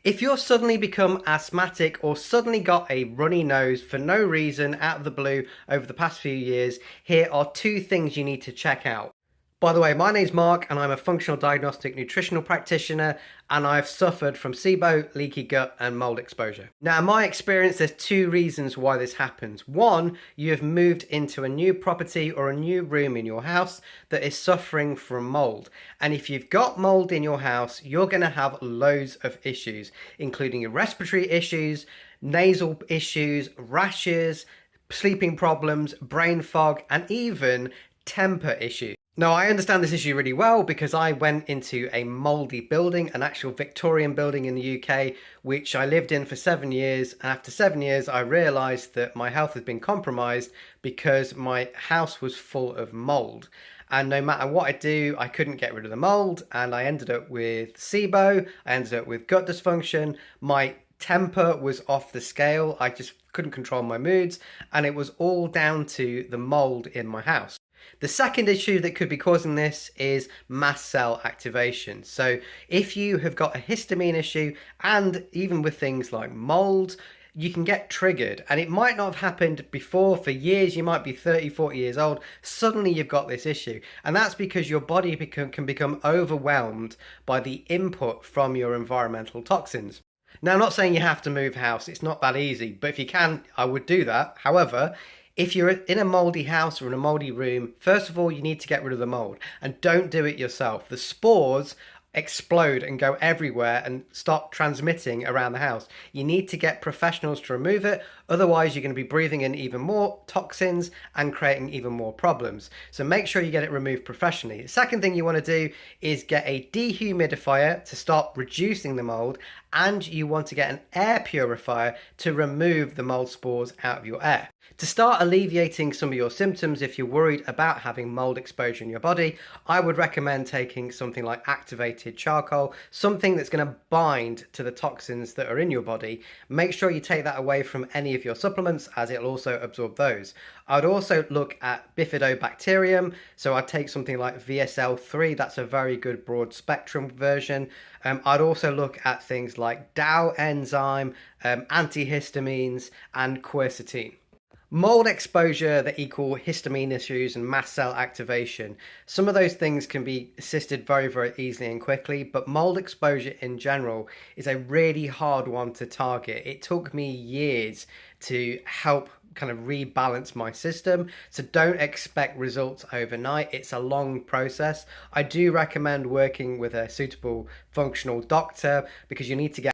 If you've suddenly become asthmatic or suddenly got a runny nose for no reason out of the blue over the past few years, here are two things you need to check out. By the way, my name's Mark and I'm a functional diagnostic nutritional practitioner and I've suffered from SIBO, leaky gut and mold exposure. Now, in my experience, there's two reasons why this happens. One, you have moved into a new property or a new room in your house that is suffering from mold. And if you've got mold in your house, you're going to have loads of issues, including respiratory issues, nasal issues, rashes, sleeping problems, brain fog, and even temper issues. Now, I understand this issue really well because I went into a mouldy building, an actual Victorian building in the UK, which I lived in for 7 years. And after 7 years, I realised that my health had been compromised because my house was full of mould. And no matter what I do, I couldn't get rid of the mould. And I ended up with SIBO, I ended up with gut dysfunction. My temper was off the scale. I just couldn't control my moods. And it was all down to the mould in my house. The second issue that could be causing this is mast cell activation. So if you have got a histamine issue, and even with things like mold, you can get triggered, and it might not have happened before for years. You might be 30, 40 years old. Suddenly you've got this issue, and that's because your body can become overwhelmed by the input from your environmental toxins. Now, I'm not saying you have to move house. It's not that easy, but if you can, I would do that. However, if you're in a mouldy house or in a mouldy room, first of all, you need to get rid of the mould, and don't do it yourself. The spores explode and go everywhere and start transmitting around the house. You need to get professionals to remove it, otherwise you're going to be breathing in even more toxins and creating even more problems. So make sure you get it removed professionally. The second thing you want to do is get a dehumidifier to start reducing the mold, and you want to get an air purifier to remove the mold spores out of your air. To start alleviating some of your symptoms, if you're worried about having mold exposure in your body, I would recommend taking something like activated charcoal, something that's going to bind to the toxins that are in your body. Make sure you take that away from any of your supplements, as it'll also absorb those. I'd also look at bifidobacterium, so I'd take something like VSL3, that's a very good broad spectrum version. I'd also look at things like DAO enzyme, antihistamines and quercetin. Mold exposure that equal histamine issues and mast cell activation. Some of those things can be assisted very, very easily and quickly, but mold exposure in general is a really hard one to target. It took me years to help kind of rebalance my system, so don't expect results overnight. It's a long process. I do recommend working with a suitable functional doctor because you need to get